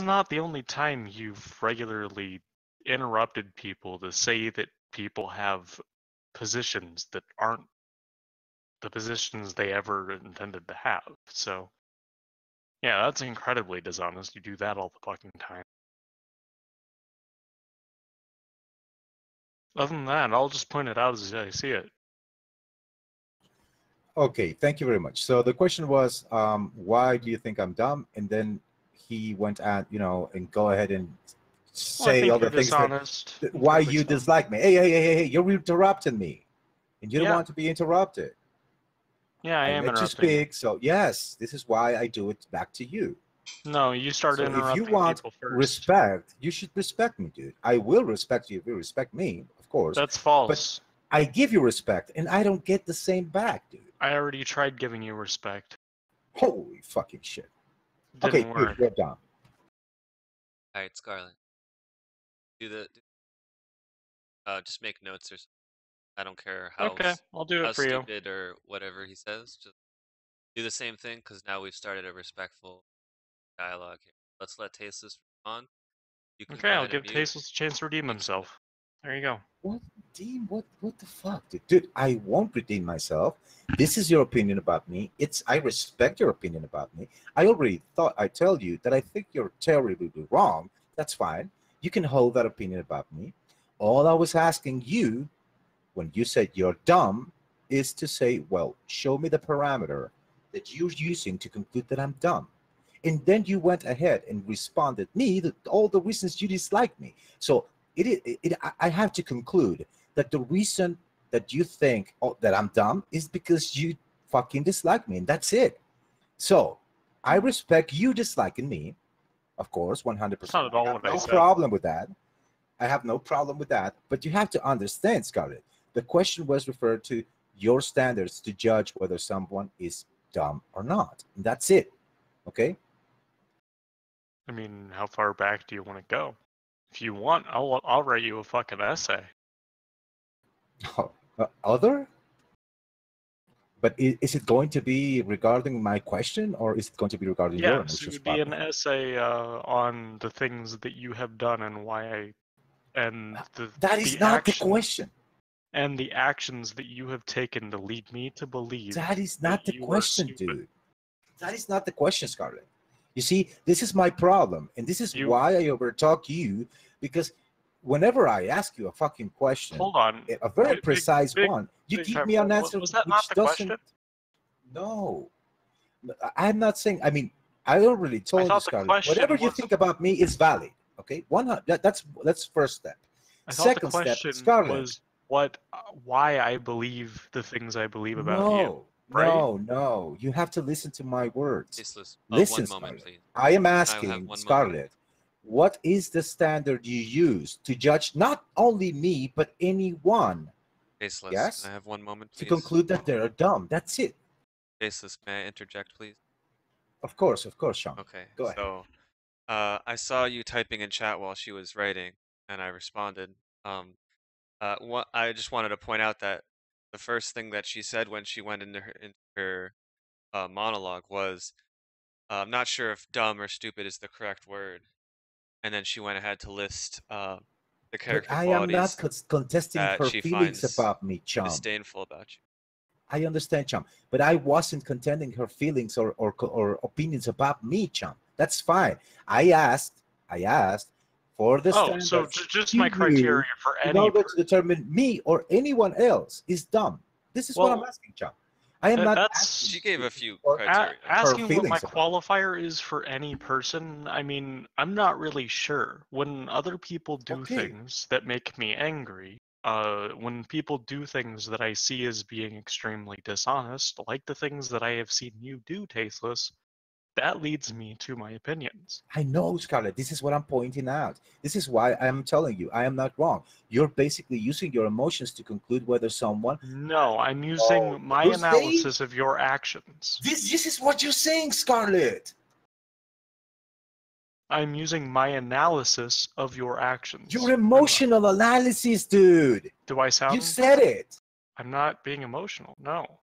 is not the only time you've regularly interrupted people to say that people have positions that aren't the positions they ever intended to have. So, yeah, that's incredibly dishonest. You do that all the fucking time. Other than that, I'll just point it out as I see it. Okay, thank you very much. So the question was, why do you think I'm dumb? And then he went at, and go ahead and Well, I say think all you're the things dishonest. why you dislike me. Hey, you're interrupting me. And you don't want to be interrupted. Yeah, I am let you interrupting you. speak. So yes, this is why I do it back to you. No, you started interrupting if you want people first. respect, you should respect me, dude. I will respect you if you respect me, of course. That's false. But I give you respect, and I don't get the same back, dude. I already tried giving you respect. Holy fucking shit. Didn't Okay, work. dude, you're done. All right, Scarlett. Just make notes or something. I don't care how I'll do it for you. Stupid or whatever he says. Just do the same thing, because now we've started a respectful dialogue here. Let's let Tasteless respond. You can Okay, I'll give Tasteless a chance to redeem himself. There you go. What redeem? What the fuck, dude? I won't redeem myself. This is your opinion about me. I respect your opinion about me. I already thought I tell you that I think you're terribly wrong. That's fine. You can hold that opinion about me. All I was asking you, when you said you're dumb, is to say, well, show me the parameter that you're using to conclude that I'm dumb. And then you went ahead and responded me that all the reasons you dislike me. So I have to conclude that the reason that you think that I'm dumb is because you fucking dislike me, and that's it. So I respect you disliking me, of course, 100%. Not at all what I no said. problem with that. I have no problem with that. But you have to understand, Scarlett, the question was referred to your standards to judge whether someone is dumb or not. And that's it. Okay? I mean, how far back do you want to go? If you want, I'll write you a fucking essay. Other? But is it going to be regarding my question, or is it going to be regarding your emotions? Yes, it would be an essay on the things that you have done and why that is not the question. And the actions that you have taken to lead me to believe that is not the question, dude. That is not the question, Scarlett. You see, this is my problem, and this is why I overtalk you, because whenever I ask you a fucking question, hold on, a very precise one, you give me an answer. Was that not the question? No, I'm not saying. I mean, I already told you, Scarlett. Whatever you think about me is valid. Okay, that's first step. Second step, Scarlett, was why I believe the things I believe about you. Right? No. You have to listen to my words. Listen, one moment, please. I am asking, Scarlett, what is the standard you use to judge not only me, but anyone? Tasteless, yes? can I have one moment, please? To conclude that they're dumb. That's it. Tasteless, may I interject, please? Of course, Sean. Okay, go ahead. So, I saw you typing in chat while she was writing, and I responded. I just wanted to point out that the first thing that she said when she went into her monologue was, I'm not sure if dumb or stupid is the correct word. And then she went ahead to list the character but I qualities am not contesting her feelings about me, Chum. Disdainful about you. I understand, Chum, but I wasn't contending her feelings or opinions about me, Chum. That's fine. I asked for the standards. So just my criteria for any. In order to determine me or anyone else is dumb. This is what I'm asking, Chum. I am not. She gave a few criteria. Asking what my qualifier is for any person, I mean, I'm not really sure. When other people do things that make me angry, when people do things that I see as being extremely dishonest, like the things that I have seen you do, Tasteless, that leads me to my opinions. I know, Scarlett. This is what I'm pointing out. This is why I'm telling you I am not wrong. You're basically using your emotions to conclude whether someone. No, I'm using my analysis of your actions. This is what you're saying, Scarlett. I'm using my analysis of your actions. Your emotional analysis, dude. Do I sound? You said it. I'm not being emotional. No.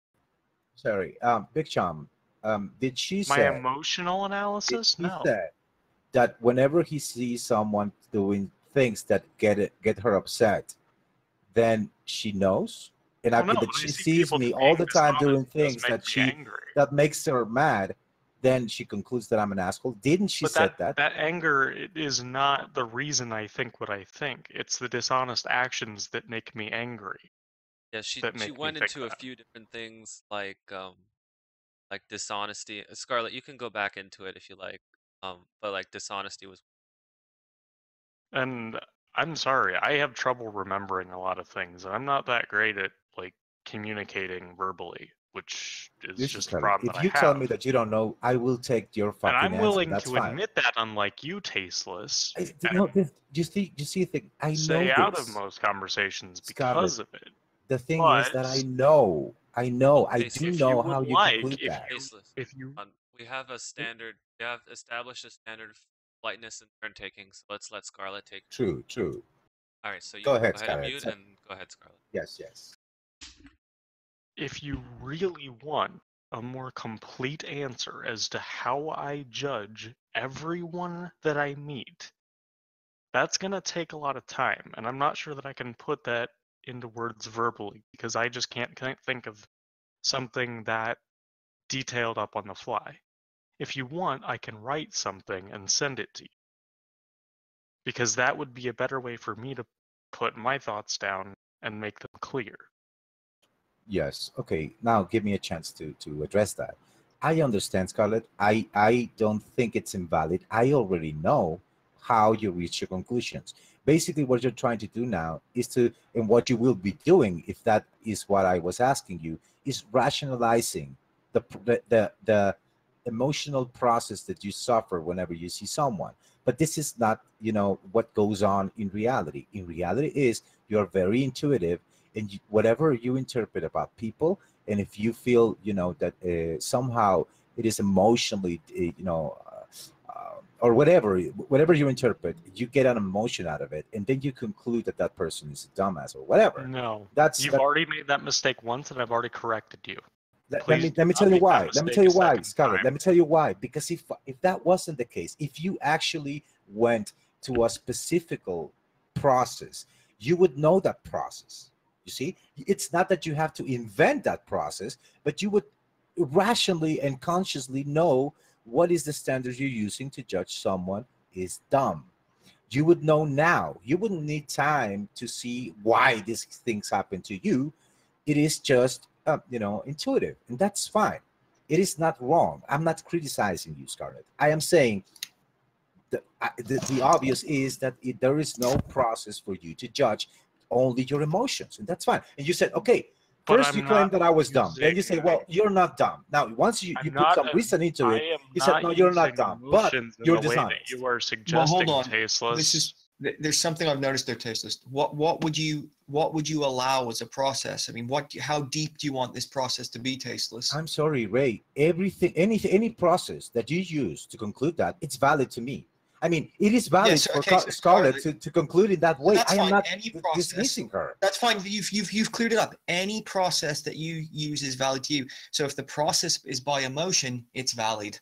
Sorry, Big Chum. Did she say my emotional analysis? No. Said that whenever he sees someone doing things that get her upset, then she knows, and Well, no, that when I she see sees people me all being the time doing dishonest, it does things make me angry. that makes her mad, then she concludes that I'm an asshole. Didn't she But said that that? that anger is not the reason I think what I think. It's the dishonest actions that make me angry, Yeah, that she make me went think into a that. few different things like dishonesty. Scarlett, you can go back into it if you like. But like dishonesty was And I'm sorry, I have trouble remembering a lot of things, and I'm not that great at like communicating verbally, which is Listen, just a Scarlett, problem that if I you tell me have. that you don't know, I will take your And fucking I'm answer. willing That's to fine. admit that, unlike you, Tasteless, No, and you see, thing. I know stay out of this, most conversations Scarlett. because of it. The thing is that But I okay. do So if you know would how you like, conclude that. tasteless. if you, We have a standard. We have established a standard of politeness and turn taking. So let's let Scarlett take. True, true. All right. So you Go can ahead, go ahead and Scarlett. mute and go ahead, Scarlett. Yes, yes. if you really want a more complete answer as to how I judge everyone that I meet, that's going to take a lot of time, and I'm not sure that I can put that into words verbally because I just can't think of something that detailed up on the fly. If you want, I can write something and send it to you because that would be a better way for me to put my thoughts down and make them clear. Yes. Okay. Now give me a chance to address that. I understand, Scarlett. I don't think it's invalid. I already know how you reach your conclusions. Basically, what you're trying to do now is to, and what you will be doing, if that is what I was asking you, is rationalizing the emotional process that you suffer whenever you see someone. But this is not, what goes on in reality. In reality, is you're very intuitive, and whatever you interpret about people, and if you feel that somehow it is emotionally or whatever you interpret, you get an emotion out of it, and then you conclude that that person is a dumbass or whatever. No, That's you've that. already made that mistake once, and I've already corrected you. Let Please me do let me not tell you make that why. Let me mistake tell a you why, second Scarlett. time. Let me tell you why. Because if that wasn't the case, if you actually went to a specific process, you would know that process. You see, it's not that you have to invent that process, but you would rationally and consciously know what is the standard you're using to judge someone is dumb. You would know now. You wouldn't need time to see why these things happen to you. It is just intuitive, and that's fine. It is not wrong. I'm not criticizing you, Scarlett. I am saying the obvious is that there is no process for you to judge, only your emotions, and that's fine. And you said, okay, But first you I'm claim not that I was dumb, then you say, using. well, you're not dumb. Now once you I'm put not. some reason into I it, am you said, not no, you're using not dumb, but emotions in you're the way that dishonest. you are Well, hold suggesting, on. This Tasteless. is there's something I've noticed there, Tasteless. What would you allow as a process? I mean, how deep do you want this process to be, Tasteless? I'm sorry, Ray. Everything, any process that you use to conclude that, it's valid to me. I mean, it is valid Yes, for okay, so Scarlett Scarlett, to conclude in that way. that's I am fine. not Any process, dismissing her. that's fine. You've cleared it up. Any process that you use is valid to you. So if the process is by emotion, it's valid.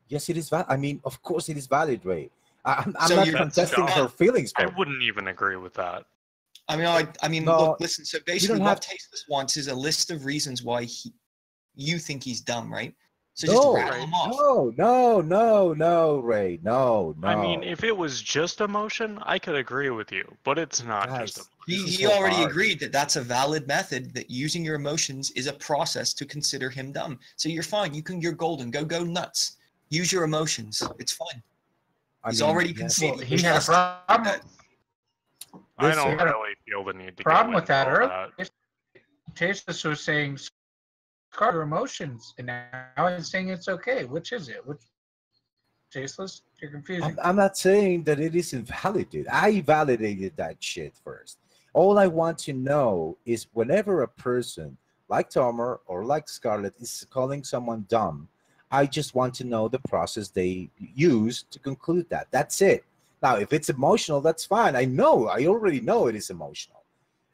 Yes, it is valid. I mean, of course, it is valid, Ray. I'm So not you're That's contesting dumb. her feelings I for me. wouldn't even agree with that. I mean, No, look, listen. So basically, don't what have- Tasteless wants is a list of reasons why you think he's dumb, right? So just No, rattle Right. them off. no, Ray, no, I mean, no. if it was just emotion, I could agree with you, but it's not just Guys, emotion. this is He so already hard. agreed that that's a valid method, that using your emotions is a process to consider him dumb. So you're fine. You're golden. Go nuts. Use your emotions. It's fine. He's already yes. conceded. Well, he had a Trust problem. that. I don't Listen, had a really feel the need to go Problem with into that all earlier. that. Tasteless was saying scar your emotions, and now he's saying it's okay. Which is it? Which Tasteless? You're confusing. I'm not saying that it is invalidated. I validated that shit first. All I want to know is whenever a person like Tomr or like Scarlett is calling someone dumb, I just want to know the process they use to conclude that. That's it. Now, if it's emotional, that's fine. I already know it is emotional.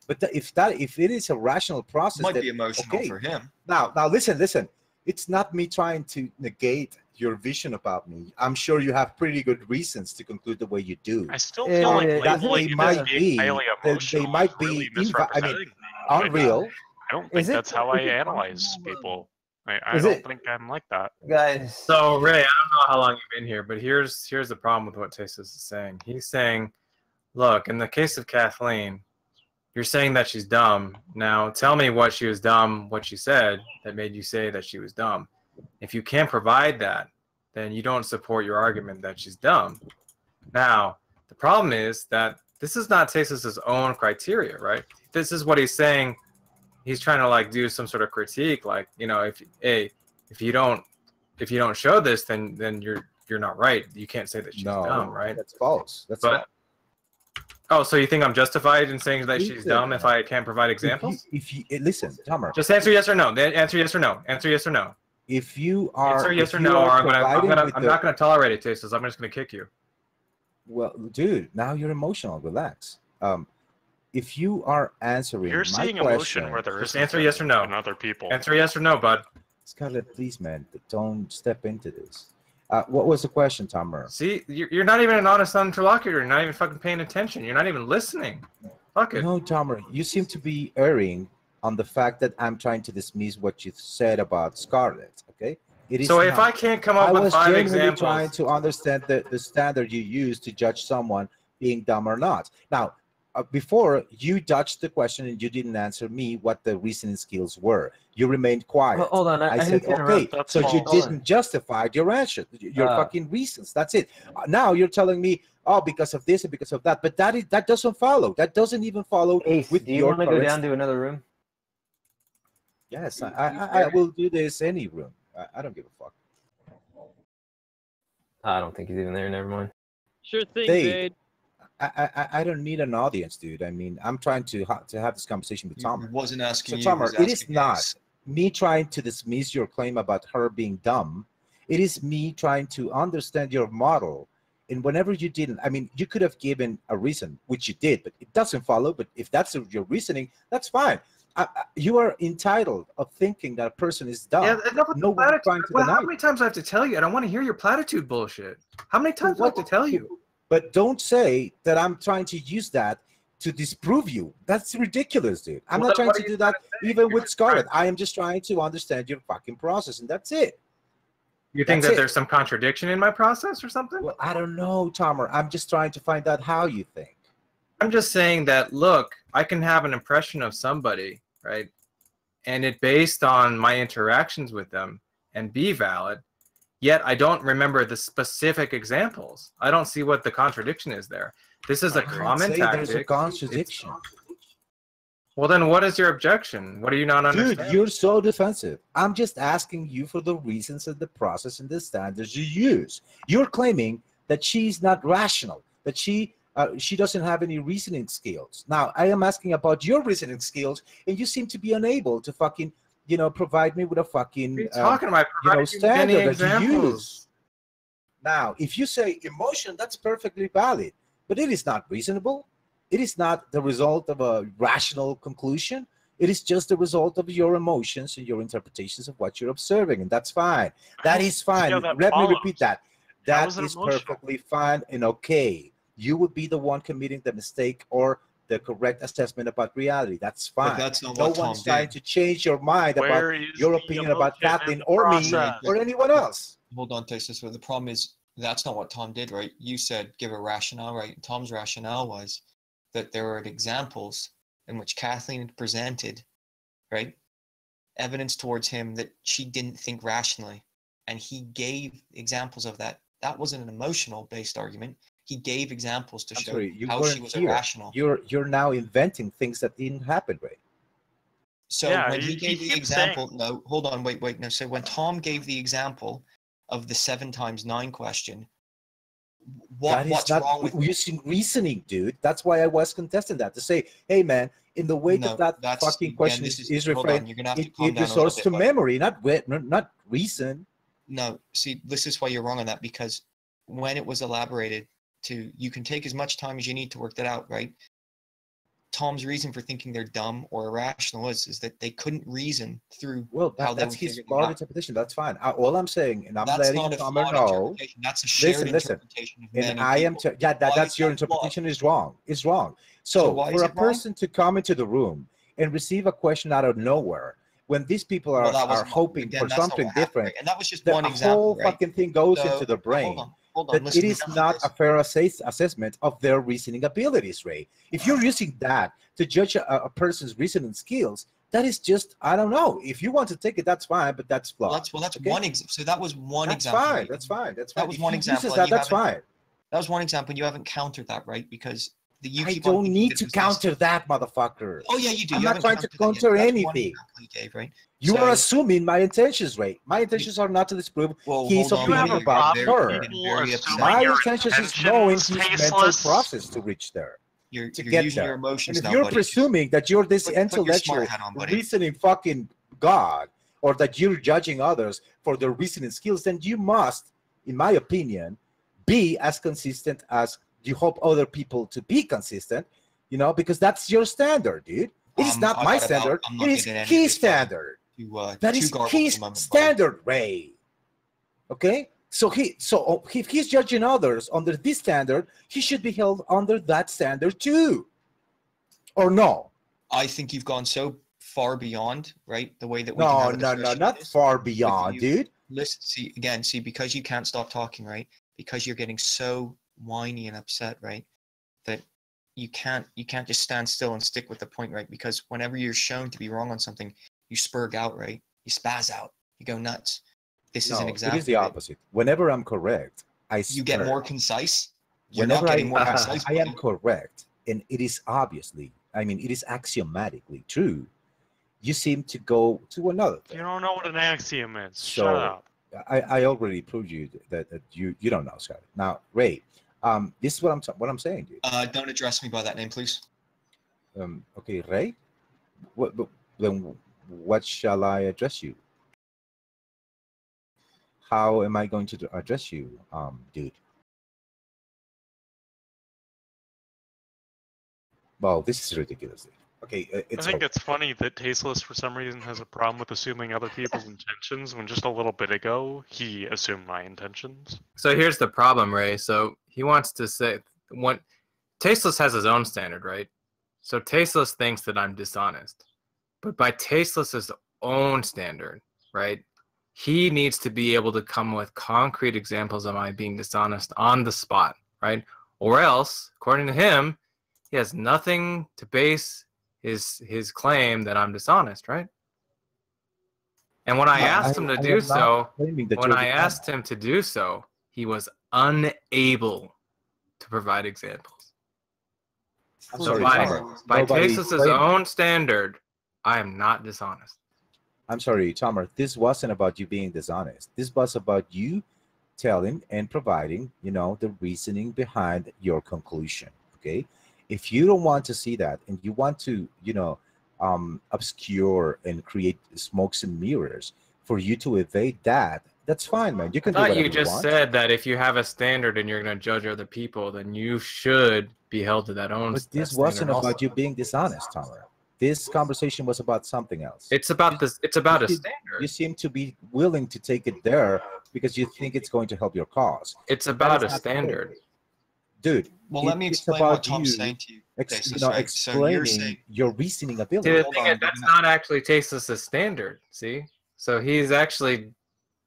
But if it is a rational process, Might that be emotional okay. for him. Now listen. It's not me trying to negate your vision about me, I'm sure you have pretty good reasons to conclude the way you do. I still feel like That labeling they it as might being highly they emotional might is be, really I mean, misrepresenting me. unreal. I don't Is think that's how I is it analyze possible, people. I is don't it- think I'm like that. guys? So Ray, I don't know how long you've been here, but here's the problem with what Tasteless is saying. He's saying, look, in the case of Kathleen, you're saying that she's dumb. Now tell me what she was dumb, what she said that made you say that she was dumb. If you can't provide that, then you don't support your argument that she's dumb. Now, the problem is that this is not Tasteless's own criteria, right? This is what he's saying. He's trying to like do some sort of critique, like, you know, if you don't show this, then you're not right. You can't say that she's dumb, right? That's false. That's false. Oh, so you think I'm justified in saying that she's Listen, dumb if I can't provide examples? If you listen, Tomr, Just answer yes or no. Then answer yes or no. Answer yes or no. if you are Answer yes if or you no, or are I'm providing with not gonna tolerate it, Tasteless. I'm just gonna kick you. Well, dude, now you're emotional. Relax. If you are answering You're my seeing question, emotion where there Just isn't answer yes or no. in other people. Answer yes or no, bud. Scarlett, please, man, don't step into this. What was the question, Tomr? See, you're not even an honest interlocutor. You're not even fucking paying attention. You're not even listening. Fuck it. No, Tomr, you seem to be erring on the fact that I'm trying to dismiss what you said about Scarlett. Okay, it is. So if not. I can't come up I with was 5 genuinely examples, trying to understand the standard you use to judge someone being dumb or not. Now, before you dodged the question and you didn't answer me what the reasoning skills were. You remained quiet. Well, hold on, I hate said, to interrupt. okay, That's so you false. didn't justify your answer, your fucking reasons. That's it. Now you're telling me, oh, because of this and because of that. But that doesn't follow. That doesn't even follow Ace, with do you your want to go current. down to another room? Yes, I will do this any room. I don't give a fuck. I don't think he's even there. Never mind. Sure thing, They- Jade. I don't need an audience, dude. I mean, I'm trying to have this conversation with He Tomr. wasn't asking So, you. he was Tomr, it is asking not us. me trying to dismiss your claim about her being dumb. It is me trying to understand your model. And whenever you didn't, I mean, you could have given a reason, which you did, but it doesn't follow. But if that's your reasoning, that's fine. You are entitled of thinking that a person is dumb. yeah, enough with No the one's platitude. trying to Well, deny how it. many times do I have to tell you? I don't want to hear your platitude bullshit. How many times do I have to tell you? But don't say that I'm trying to use that to disprove you. That's ridiculous, dude. I'm Well, not then trying what to are you do that trying to say? even You're with just Scarlett. trying- I am just trying to understand your fucking process, and that's it. You think That's that it. there's some contradiction in my process or something? Well, I don't know, Tomr. I'm just trying to find out how you think. I'm just saying that, look, I can have an impression of somebody, right? And it based on my interactions with them and be valid, yet I don't remember the specific examples. I don't see what the contradiction is there. This is a common Say tactic. there's a contradiction. Well, then what is your objection? What do you not understand? Dude, you're so defensive. I'm just asking you for the reasons and the process and the standards you use. You're claiming that she's not rational, that she doesn't have any reasoning skills. Now, I am asking about your reasoning skills, and you seem to be unable to fucking, provide me with a fucking, What are you talking about? Provided you standard many that you examples. use. Now, if you say emotion, that's perfectly valid, but it is not reasonable. It is not the result of a rational conclusion. It is just the result of your emotions and your interpretations of what you're observing, and that's fine. That is fine. how that Let me follows. repeat that. How That is it is emotional? perfectly fine and okay. You would be the one committing the mistake or the correct assessment about reality. That's But fine. that's not No what Tom one's trying did. to change your mind Where about is your the opinion about emotion in Kathleen the or me process? or anyone else. Hold on, Tasteless. But the problem is that's not what Tom did, right? You said give a rationale, right? Tom's rationale was that there were examples in which Kathleen had presented, right, evidence towards him that she didn't think rationally, and he gave examples of that. That wasn't an emotional-based argument. He gave examples to I'm show sorry, you how she weren't was here. irrational. You're now inventing things that didn't happen, right? So Yeah, when he he gave the keeps saying- example, no, hold on, wait, no. So when Tom gave the example of the 7 times 9 question, what's wrong with using reasoning, dude? That's why I was contesting that to say, hey, man, in the way No, that that's- fucking again, question this is hold on, reframed, you're gonna have to it calm down a little resorts bit, to buddy. memory, not reason. No, see, this is why you're wrong on that, because when it was elaborated to, you can take as much time as you need to work that out, right? Tom's reason for thinking they're dumb or irrational is that they couldn't reason through Well, how they that's would his figure it flawed out. interpretation. That's fine. All I'm saying, and I'm That's letting not a Tomr flawed know. interpretation. That's a shared Listen. interpretation of And many I am, people. yeah, Why that's is your that flawed? interpretation is wrong. It's wrong. So So why for is a it wrong? person to come into the room and receive a question out of nowhere, when these people Well, that are wasn't hoping again, for that's not something what happened, different, right? And that was just the one a example, whole right? fucking thing goes So into the brain. hold on. That Listen, it is listen to not this. a fair assessment of their reasoning abilities, Ray. If you're using that to judge a person's reasoning skills, that is just, I don't know. If you want to take it, that's fine, but that's flawed. Well, that's okay? one example. So that was one That's example. fine. Right? That's fine. That's fine. That was If one he example. uses and that, you that's haven't- fine. That was one example, and you haven't countered that, right? Because you I keep on don't thinking need that to it was counter that, motherfucker. Oh yeah, you do. I'm You not haven't trying to countered that yet. counter That's one anything. example you gave, right? You So- are assuming my intentions, Ray. My intentions are not to disprove Well, his hold on, You have opinion a buddy. about problem You're her. getting very upset. My your intentions is knowing his intentions, mental tasteless. process to reach there, You're to you're get using there. your And emotions if now, you're buddy. presuming that you're this Put your intellectual, smart hat on, buddy. reasoning fucking God, or that you're judging others for their reasoning skills, then you must, in my opinion, be as consistent as you hope other people to be consistent, you know, because that's your standard, dude. It is not I my got about- standard. I'm not It is getting any of his this, buddy. standard. That Too is garbled his at the moment, buddy. standard, Ray. Okay? So if he's judging others under this standard, he should be held under that standard too. Or no? I think you've gone so far beyond, right? The way that we No, can have a no, discussion not on this. far beyond, you. dude. Listen, see, because you can't stop talking, right? Because you're getting so whiny and upset, right? That you can't just stand still and stick with the point, right? Because whenever you're shown to be wrong on something, you spurg out, right? You spaz out. You go nuts. This is an example. It is the right? opposite. Whenever I'm correct, I You get spur. more concise. You're Whenever not getting more concise. I am buddy. correct, and it is obviously, I mean, it is axiomatically true, you seem to go to another thing. You don't know what an axiom is. So, Shut up. I already proved you that you don't know, Scott. Now, Ray, this is what I'm saying, dude. Don't address me by that name, please. Okay, Ray. Then what shall I address you? How am I going to address you, dude? Well, this is ridiculous. Dude. Okay, I think it's funny that Tasteless, for some reason, has a problem with assuming other people's intentions when just a little bit ago he assumed my intentions. So here's the problem, Ray. So he wants to say what Tasteless has his own standard, right? So Tasteless thinks that I'm dishonest, but by Tasteless's own standard, right? He needs to be able to come with concrete examples of my being dishonest on the spot, right? Or else, according to him, he has nothing to base his claim that I'm dishonest, right? And when I asked him to do so, when I asked him to do so, he was unable to provide examples. I'm So sorry, by Tasteless's own standard, I am not dishonest. I'm sorry, Tomr. This wasn't about you being dishonest. This was about you telling and providing, you know, the reasoning behind your conclusion. Okay, if you don't want to see that and you want to, you know, obscure and create smokes and mirrors for you to evade that, that's fine, man. You can do whatever you just want. said that if you have a standard and you're going to judge other people, then you should be held to that own. But this wasn't about you being dishonest, Tomr. This conversation was about something else. It's about this. It's about a standard. You seem to be willing to take it there because you think it's going to help your cause. It's about a standard, dude. Well, let me explain what Tom's saying to you. Explaining your reasoning ability. See, the thing is, that's not actually Tasteless' standard. See, so he's actually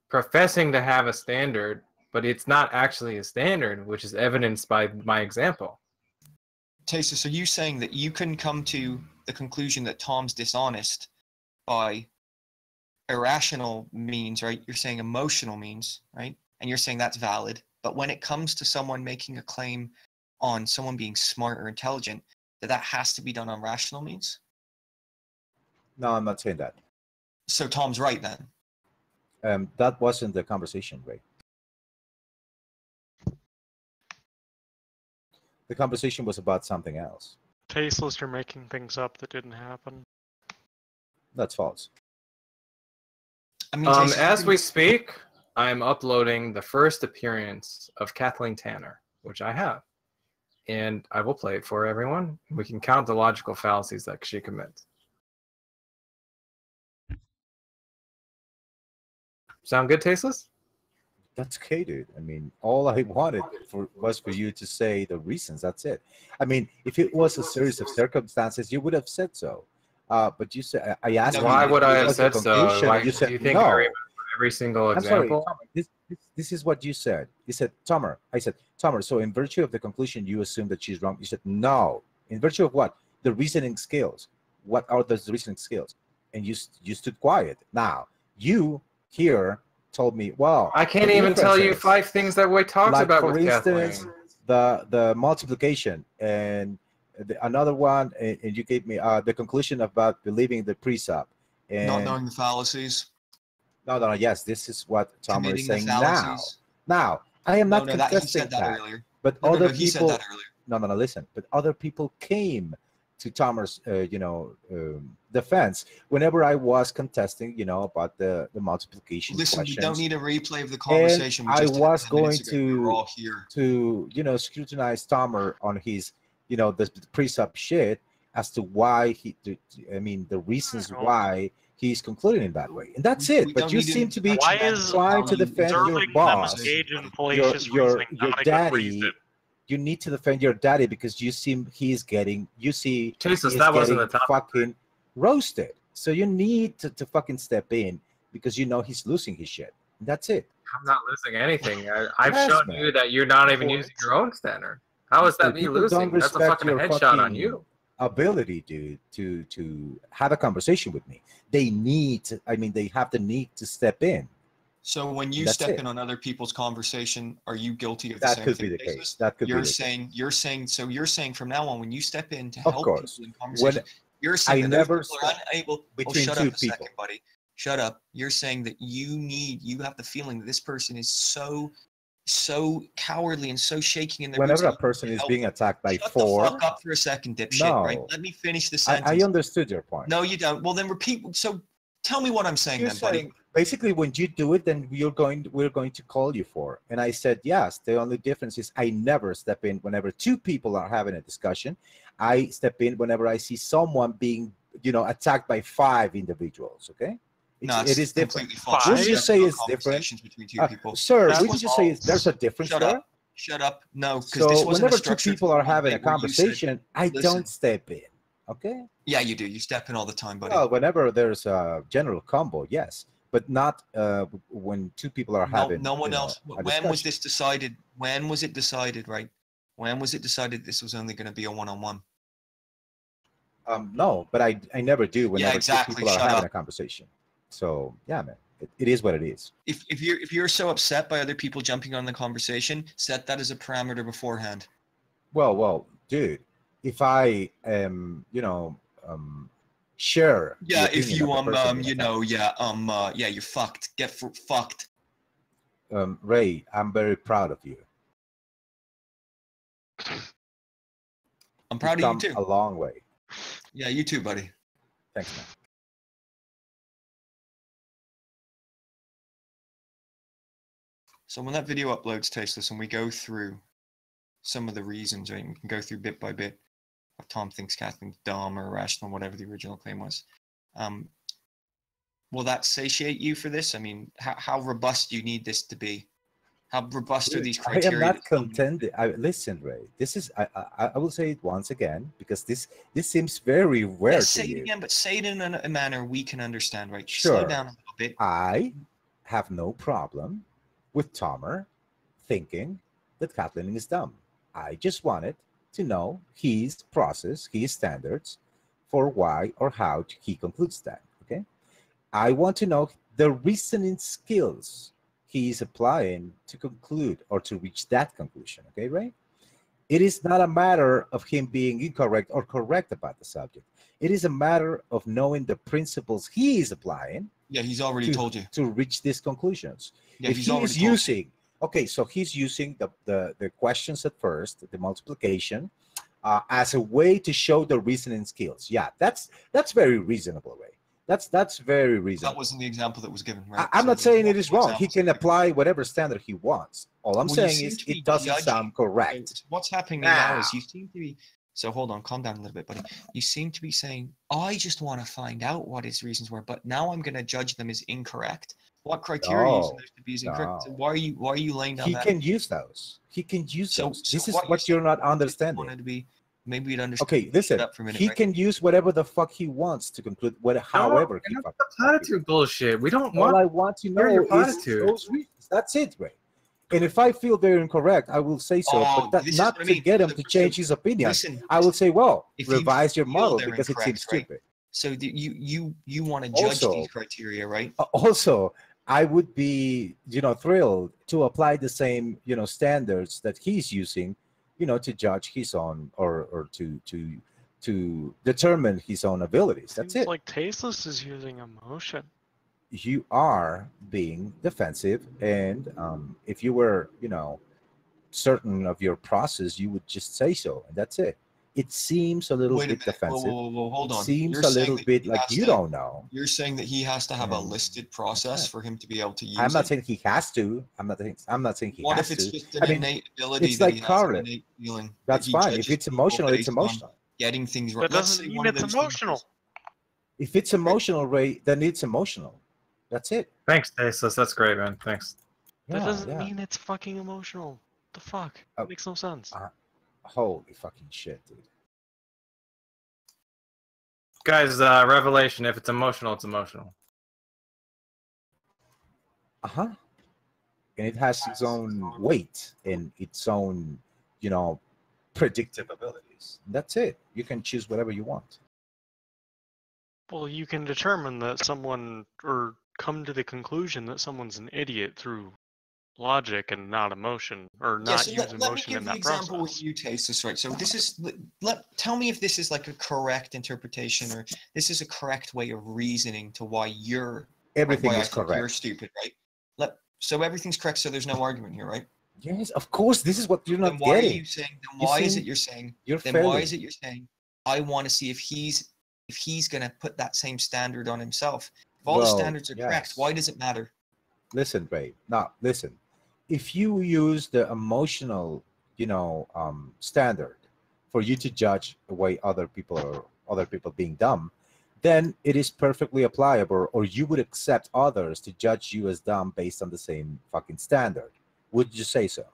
professing to have a standard, but it's not actually a standard, which is evidenced by my example. Tasteless, are you saying that you can come to the conclusion that Tom's dishonest by irrational means, right? You're saying emotional means, right? And you're saying that's valid. But when it comes to someone making a claim on someone being smart or intelligent, that has to be done on rational means? No, I'm not saying that. So Tom's right then? That wasn't the conversation, Ray. The conversation was about something else. Tasteless, you're making things up that didn't happen. That's false. I mean, as we speak, I'm uploading the first appearance of Kathleen Tanner, which I have. and I will play it for everyone. We can count the logical fallacies that she commits. Sound good, Tasteless? That's okay, dude. I mean, all I wanted was for you to say the reasons. That's it. I mean, if it was a series of circumstances, you would have said so. But you said I asked No, you. Why would I have what's the said so? conclusion, Like, and you do said you think I no. remember every single I'm sorry, example? Tomr, this is what you said. You said, Tomr. I said, Tomr, so in virtue of the conclusion, you assume that she's wrong. You said, no. In virtue of what? The reasoning skills. What are those reasoning skills? And you stood quiet. Now, you here told me, well, I can't the even tell you differences, 5 things that we talked like, about for with instance, Kathleen. the multiplication, and another one, and you gave me the conclusion about believing the precept. And Not knowing the fallacies. no, yes, this is what Tomr is Committing the saying now. fallacies. Now, I am not He contesting said that earlier. but No, other he said people, that earlier. no, listen, but other people came to Tomr's, defense whenever I was contesting, about the multiplication Listen, we questions. don't need a replay of the And conversation. We I just had was 10 going minutes ago. We were all here. to scrutinize Tomr on his, the precept shit as to why the reasons why he's concluding in that way, and that's We it. But don't you need to seem to be Why is trying to defend your observing them boss, engage in your fallacious your reasoning your not a good daddy. reason? You need to defend your daddy because you see he's getting Tasteless, fucking roasted. So you need to fucking step in because he's losing his shit. And that's it. I'm not losing anything. I've Yes, shown man. you that you're not even using your own standard. How is that me People losing? don't That's a respect fucking your headshot on fucking you. ability, dude, to have a conversation with me. They need to, they have the need to step in. So when you That's step it. in on other people's conversation, are you guilty of the That same could thing? be the Basis? case. That could be You're the saying case. you're saying from now on when you step in to Of help course. people in conversation, you're saying I that never those people are step unable. between shut two up a people. second, buddy. Shut up. You're saying that you have the feeling that this person is so cowardly and so shaking in their boots. Whenever a person is being attacked by Shut four, the fuck up for a second, dipshit. No. Right? Let me finish the sentence. I understood your point. No, you don't. Well, then repeat. So tell me what I'm saying, You're then, buddy. saying, basically, when you do it, then we're going to call you for. And I said, yes. The only difference is I never step in whenever two people are having a discussion. I step in whenever I see someone being, attacked by 5 individuals. Okay. It is different. Completely false. Wouldn't you say it's Conversations different? between two people. Sir, That wouldn't was you say false. there's a difference Shut there? up. Shut up. No, because So this wasn't whenever a two structured people are having a debate where you said- conversation, I listen. don't step in. Okay. Yeah, you do. You step in all the time, buddy. Well, whenever there's a general combo, yes, but not when two people are having. No one else. a When was discussion. this decided? When was it decided? Right? When was it decided this was only going to be a one-on-one? No, but I never do whenever exactly. two people are Shut having up. a conversation. So yeah, man, it is what it is. If you're so upset by other people jumping on the conversation, set that as a parameter beforehand. Well, dude, if I share. Yeah, the if opinion you of the person being attacked, you're fucked. Get fucked. Ray, I'm very proud of you. I'm proud You've of you come too. a long way. Yeah, you too, buddy. Thanks, man. So when that video uploads, Tasteless, and we go through some of the reasons, right? We can go through bit by bit of Tom thinks Kathleen's dumb or irrational, whatever the original claim was. Will that satiate you for this? I mean, how robust do you need this to be? How robust are these criteria? I am not contending. Listen, Ray. This is. I will say it once again because this seems very rare to say you. it again, but say it in a manner we can understand, right? Sure. Slow down a little bit. I have no problem with Tomr thinking that Kathleen is dumb. I just wanted to know his process, his standards for why or how he concludes that. Okay. I want to know the reasoning skills he is applying to conclude or to reach that conclusion. Okay, right? It is not a matter of him being incorrect or correct about the subject. It is a matter of knowing the principles he is applying. Yeah, he's already told you to reach these conclusions. Yeah, if he is using, okay, so he's using the questions at first, the multiplication, as a way to show the reasoning skills. Yeah, that's very reasonable, Ray. That's very That reasonable. wasn't the example that was given, right? I'm So not there's saying it is multiple wrong. He examples can that are given. apply whatever standard he wants. All I'm Well, you saying seem is to be it doesn't judging. sound correct. So what's happening now is Now, you seem to be. So hold on, calm down a little bit, buddy. You seem to be saying, I just want to find out what his reasons were, but now I'm going to judge them as incorrect. What criteria are you saying no, to be as incorrect? So no. why are you laying down He that? can use those. He can use So those. This is what what you're saying, not I just understanding. wanted to be, maybe you'd understand. Okay, listen. Shut up for a minute, He right? can use whatever the fuck he wants to conclude however he enough fucking of the platitude bullshit. We don't All want I want to hear your know is platitude. those reasons. That's it, Ray. And if I feel they're incorrect, I will say so. Oh, But that, this is not what I to mean. get him So- to so change his opinion. Listen, I will say, well, if you revise your feel model they're because it seems incorrect, right? stupid. So you want to judge Also, these criteria, right? Also, I would be, thrilled to apply the same, standards that he's using, to judge his own or to determine his own abilities. That's Seems it. like Tasteless is using emotion. You are being defensive, and if you were, certain of your process, you would just say so, and that's it. It seems a little Wait a bit minute. defensive. Hold It on. seems You're a saying little that bit he like has you to, don't know. you're saying that he has to have a And listed that's process it. for him to be able to use I'm not it? saying he has to. I'm not saying he What has if it's to. just an I mean, innate ability it's that like he has, an Scarlett. innate feeling that That's he fine. If judges it's people emotional, it's based on emotional. getting things right? That Let's doesn't say mean one of it's those things emotional. is, If it's emotional, Ray, then it's emotional. That's it. Thanks, Tasteless. That's great, man. Thanks. That Yeah, doesn't yeah. mean it's fucking emotional. The fuck? Uh, It makes no sense. Holy fucking shit, dude. Guys, revelation. If it's emotional, it's emotional. Uh-huh. And it has its own weight and its own, predictive abilities. That's it. You can choose whatever you want. Well, you can determine that someone, or come to the conclusion that someone's an idiot through logic and not emotion, or yeah, not so use let me emotion give in the that example process. with you, Tasteless, right? So this is, tell me if this is like a correct interpretation, or this is a correct way of reasoning to why Everything why I is think you're correct. stupid, right? So everything's correct, so there's no argument here, right? Yes, of course. This is what you're Then not why are getting. you saying? Then You why is seem it you're saying? you're Then why failing. is it you're saying? I want to see if he's gonna put that same standard on himself. If all the Well, standards are correct, yes. why does it matter? Listen, Ray. Now, listen. If you use the emotional, standard for you to judge the way other people being dumb, then it is perfectly applicable, or you would accept others to judge you as dumb based on the same fucking standard. Would you say so?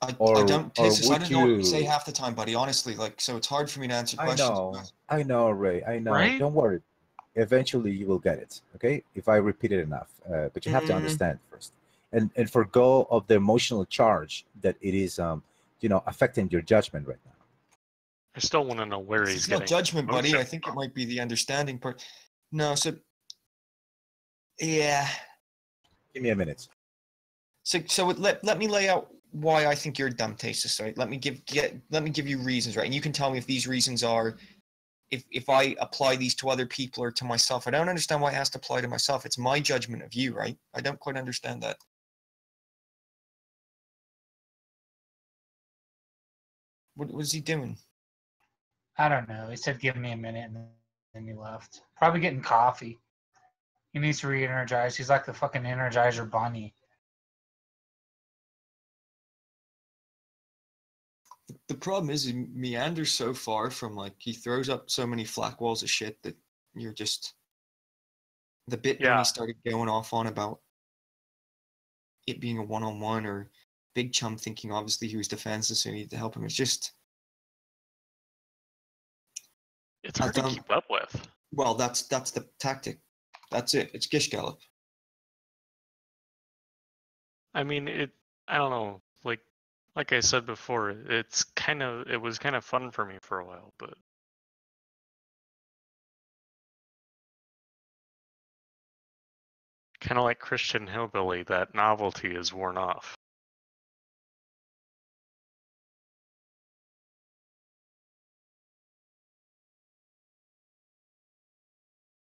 I Or don't, or Tasteless, I would don't know what you say you? half the time, buddy. Honestly, like, so it's hard for me to answer I questions. know, Ray. I know. Right? Don't worry. Eventually, you will get it. Okay, if I repeat it enough. But you have to Mm, understand first, and forgo of the emotional charge that it is, affecting your judgment right now. I still want to know where he's it's not getting judgment, buddy. emotion I think it from. might be the understanding part. No, so yeah. Give me a minute. So let me lay out why I think you're dumb, Tasteless, right? Let me give you reasons, right? And you can tell me if these reasons are, if I apply these to other people or to myself. I don't understand why it has to apply to myself. It's my judgment of you, right? I don't quite understand that. What was he doing? I don't know. He said, "Give me a minute," and then he left. Probably getting coffee. He needs to re-energize. He's like the fucking Energizer Bunny. The problem is he meanders so far from, like, he throws up so many flak walls of shit that you're just, the bit when Yeah. he started going off on about it being a one-on-one, or Big Chum thinking obviously he was defenseless so he needed to help him. It's just, It's hard to keep up with. well, that's the tactic. That's it. It's Gish Gallop. I mean, I don't know. Like I said before, it was kind of fun for me for a while, but kind of like Christian Hillbilly, that novelty is worn off.